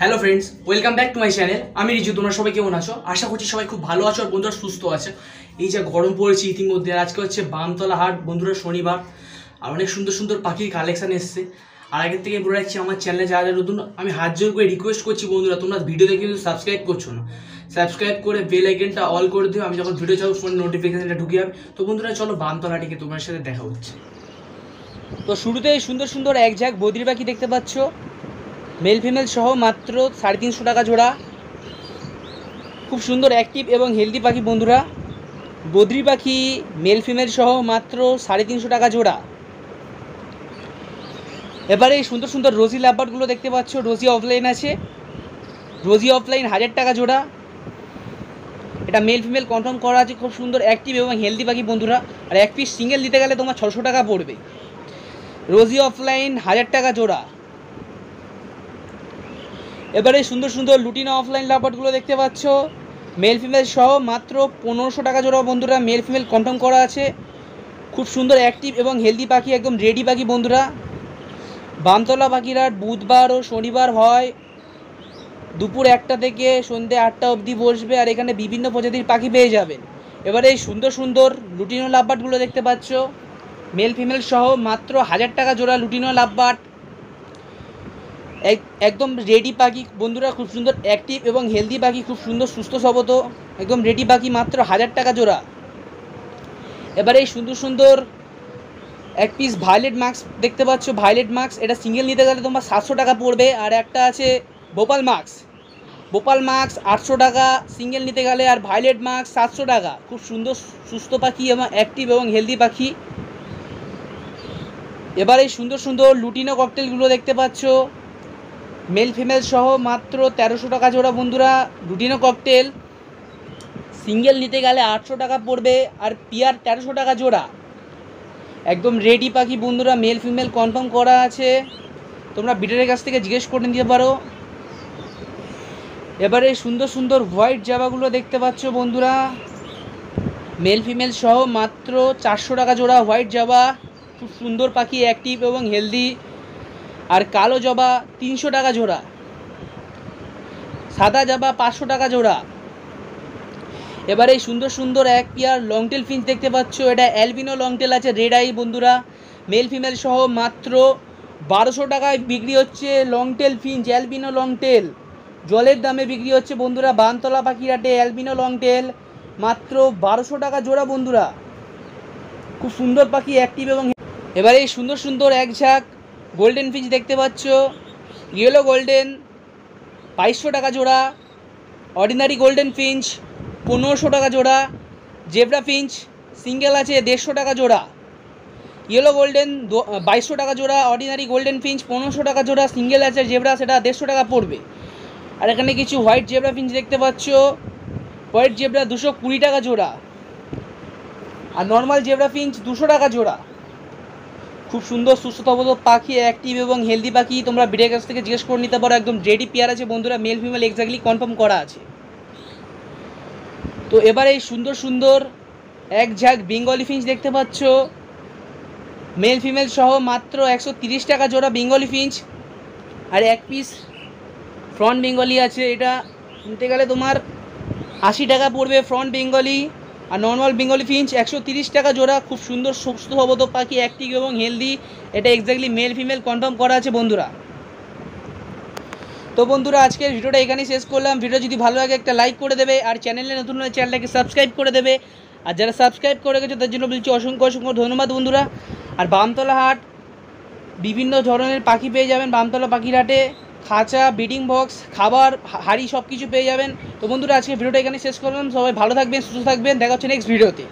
Hello friends, welcome back to my channel. আমি রিজু। তোমরা সবাই কেমন আছো? আশা করছি সবাই খুব ভালো আছো আর বন্ধুরা সুস্থ আছে। এই যে গরম পড়েছে ইতিমধ্যে, আজকে হচ্ছে বামতলা হাট বন্ধুরা, শনিবার। আর অনেক সুন্দর সুন্দর পাখির কালেকশান এসছে। আর আগের থেকে বলে রাখছি, আমার চ্যানেলে যারা যারা নতুন, আমি হাত জোর করে রিকোয়েস্ট করছি বন্ধুরা, তোমরা ভিডিও দেখে কিন্তু সাবস্ক্রাইব করছো না। সাবস্ক্রাইব করে বেল আইকনটা অল করে দিও, আমি যখন ভিডিও চাবো ফোন নোটিফিকেশনটা ঢুকে যাবে। তো বন্ধুরা চলো বামতলা হাটে তোমার সাথে দেখা হচ্ছে। তো শুরুতেই সুন্দর সুন্দর এক ঝাঁক বদ্রি পাখি দেখতে পাচ্ছ, মেল ফিমেল সহ মাত্র 350 টাকা জোড়া। খুব সুন্দর অ্যাক্টিভ এবং হেলদি পাখি বন্ধুরা। বদ্রি পাখি মেল ফিমেল সহ মাত্র 350 টাকা জোড়া। এবারে এই সুন্দর সুন্দর রোজি লাভবার্ডগুলো দেখতে পাচ্ছ, রোজি অফলাইন আছে। রোজি অফলাইন 1000 টাকা জোড়া। এটা মেল ফিমেল কনফার্ম করা আছে। খুব সুন্দর অ্যাক্টিভ এবং হেলদি পাখি বন্ধুরা। আর এক পিস সিঙ্গেল দিতে গেলে তোমার 600 টাকা পড়বে। রোজি অফলাইন 1000 টাকা জোড়া। এবারে সুন্দর সুন্দর লুটিনো অফলাইন লাভবার্ডগুলো দেখতে পাচ্ছ, মেল ফিমেল সহ মাত্র 1500 টাকা জোড়া বন্ধুরা। মেল ফিমেল কনফার্ম করা আছে। খুব সুন্দর অ্যাক্টিভ এবং হেলদি পাখি, একদম রেডি পাখি বন্ধুরা। বামতলা পাখির হাট বুধবার ও শনিবার হয়, দুপুর 1টা থেকে সন্ধ্যে 8টা অবধি বসবে। আর এখানে বিভিন্ন প্রজাতির পাখি পেয়ে যাবেন। এবারে এই সুন্দর সুন্দর লুটিনো লাভবার্ডগুলো দেখতে পাচ্ছ, মেল ফিমেল সহ মাত্র 1000 টাকা জোড়া লুটিনো লাভবার্ড। একদম রেডি পাখি বন্ধুরা, খুব সুন্দর অ্যাক্টিভ এবং হেলদি পাখি, খুব সুন্দর সুস্থ সবত, একদম রেডি পাখি, মাত্র 1000 টাকা জোড়া। এবারে এই সুন্দর সুন্দর এক পিস ভায়োলেট মাস্ক দেখতে পাচ্ছ, ভায়োলেট মাস্ক। এটা সিঙ্গেল নিতে গেলে তোমার 700 টাকা পড়বে। আর একটা আছে ভোপাল মাস্ক, ভোপাল মাস্ক 800 টাকা সিঙ্গেল নিতে গেলে। আর ভায়োলেট মাস্ক 700 টাকা। খুব সুন্দর সুস্থ পাখি এবং অ্যাক্টিভ এবং হেলদি পাখি। এবার এই সুন্দর সুন্দর লুটিনো ককটেলগুলো দেখতে পাচ্ছ, মেল ফিমেল সহ মাত্র 1300 টাকা জোড়া বন্ধুরা। লুটিনো ককটেল সিঙ্গেল নিতে গেলে 800 টাকা পড়বে। আর পিয়ার 1300 টাকা জোড়া। একদম রেডি পাখি বন্ধুরা, মেল ফিমেল কনফার্ম করা আছে। তোমরা বিটারের কাছ থেকে জিজ্ঞেস করে নিতে পারো। এবারে সুন্দর সুন্দর হোয়াইট জাবাগুলো দেখতে পাচ্ছ বন্ধুরা, মেল ফিমেল সহ মাত্র 400 টাকা জোড়া হোয়াইট জাবা। খুব সুন্দর পাখি, অ্যাক্টিভ এবং হেলদি। আর কালো জবা 300 টাকা জোড়া। সাদা জাবা 500 টাকা জোড়া। এবারে এই সুন্দর সুন্দর এক পেয়ার লংটেল ফিঞ্চ দেখতে পাচ্ছ, এটা অ্যালবিনো লংটেল আছে, রেড আই বন্ধুরা। মেল ফিমেল সহ মাত্র 1200 টাকায় বিক্রি হচ্ছে লংটেল ফিঞ্চ, অ্যালবিনো লংটেল। জলের দামে বিক্রি হচ্ছে বন্ধুরা বামতলা পাখির হাটে অ্যালবিনো লংটেল, মাত্র 1200 টাকা জোড়া বন্ধুরা। খুব সুন্দর পাখি, অ্যাক্টিভ এবং। এবারে এই সুন্দর সুন্দর এক ঝাঁক গোল্ডেন ফিঞ্চ দেখতে পাচ্ছ, ইয়েলো গোল্ডেন 2200 টাকা জোড়া। অর্ডিনারি গোল্ডেন ফিঞ্চ 1500 টাকা জোড়া। জেব্রা ফিঞ্চ সিঙ্গেল আছে 150 টাকা জোড়া। ইয়েলো গোল্ডেন 2200 টাকা জোড়া। অর্ডিনারি গোল্ডেন ফিঞ্চ 1500 টাকা জোড়া। সিঙ্গেল আছে জেব্রা, সেটা 150 টাকা পড়বে। আর এখানে কিছু হোয়াইট জেব্রা ফিঞ্চ দেখতে পাচ্ছ, হোয়াইট জেব্রা 220 টাকা জোড়া। আর নর্মাল জেব্রা ফিঞ্চ 200 টাকা জোড়া। খুব সুন্দর সুস্থ পাখি, অ্যাক্টিভ এবং হেলদি পাখি। তোমরা বিডের কাছ থেকে জিজ্ঞেস করে নিতে পারো। একদম রেডি পেয়ার আছে বন্ধুরা, মেল ফিমেল এক্স্যাক্টলি কনফার্ম করা আছে। তো এবার এই সুন্দর সুন্দর এক ঝাঁক বেঙ্গলি ফিঞ্চ দেখতে পাচ্ছ, মেল ফিমেল সহ মাত্র 130 টাকা জোড়া বেঙ্গলি ফিঞ্চ। আর এক পিস ফ্রন্ট বেঙ্গলি আছে, এটা নিতে গেলে তোমার 80 টাকা পড়বে ফ্রন্ট বেঙ্গলি। আর নর্মাল বেঙ্গলি ফিঞ্চ 130 টাকা জোড়া। খুব সুন্দর সুস্থ সবত পাখি, অ্যাক্টিভ এবং হেলদি। এটা এক্স্যাক্টলি মেল ফিমেল কনফার্ম করা আছে বন্ধুরা। তো বন্ধুরা আজকের ভিডিওটা এখানেই শেষ করলাম। ভিডিও যদি ভালো লাগে একটা লাইক করে দেবে। আর চ্যানেলে নতুন হলে চ্যানেলটাকে সাবস্ক্রাইব করে দেবে। আর যারা সাবস্ক্রাইব করে গেছে তার জন্য বলছি অসংখ্য অসংখ্য ধন্যবাদ বন্ধুরা। আর বামতলা হাট বিভিন্ন ধরনের পাখি পেয়ে যাবেন বামতলা পাখির হাটে। খাঁচা, ব্রিডিং বক্স, খাবার, হাড়ি সব কিছু পেয়ে যাবেন। তো বন্ধুরা আজকে ভিডিওটা এখানে শেষ করলাম। সবাই ভালো থাকবেন, সুস্থ থাকবেন। দেখা হচ্ছে নেক্সট ভিডিওতে।